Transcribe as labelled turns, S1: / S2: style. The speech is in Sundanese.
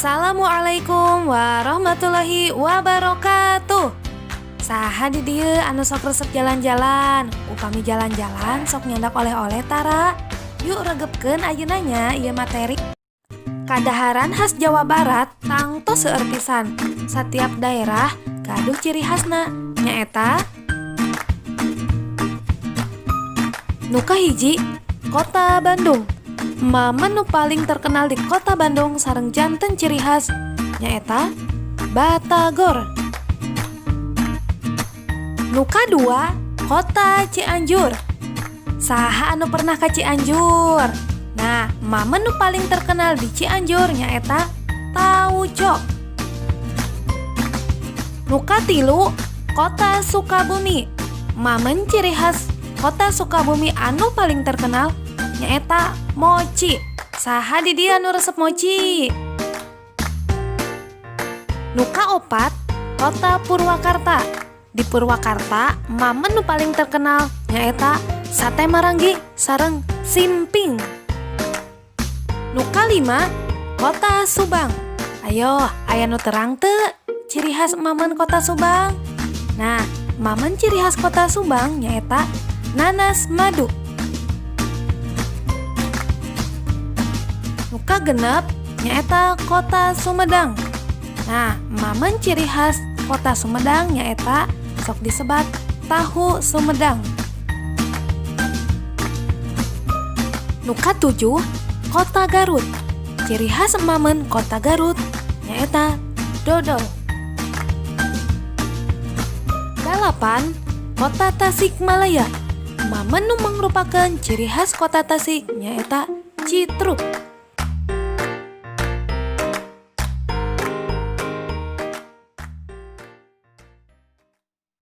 S1: Assalamualaikum warahmatullahi wabarakatuh. Saha di dieu anu sok resep jalan-jalan. Upami jalan-jalan sok nyandak oleh-oleh tara. Yuk regepkeun ayeunanya ieu materi. Kadaharan khas Jawa Barat tangtos seueur pisan. Satiap daerah gaduh ciri khasna. Nyaeta nu kahiji Kota Bandung. Mama nu paling terkenal di Kota Bandung sareng janten ciri khas nyaeta Batagor. Nu kadua Kota Cianjur. Saha anu pernah ka Cianjur? Nah, mama nu paling terkenal di Cianjur nyaeta tauco. Nu katilu Kota Sukabumi. Mamen ciri khas Kota Sukabumi anu paling terkenal nyaeta mochi. Saha di dieu anu resep mochi? Nu kaopat Kota Purwakarta. Di Purwakarta mamen nu paling terkenal nyaeta sate Maranggi sareng simping. Nu kalima Kota Subang. Ayo, aya nu terang teu ciri khas mamen Kota Subang? Nah, mamen ciri khas Kota Subang nyaeta nanas madu. Nu kagenep nyaeta Kota Sumedang. Nah, mamen ciri khas Kota Sumedang nyaeta sok disebat tahu Sumedang. Nu katujuh Kota Garut. Ciri khas mamen Kota Garut nyaeta dodol. Dalapan Kota Tasikmalaya. Mamen nu mangrupakeun ciri khas Kota Tasik nyaeta citruk.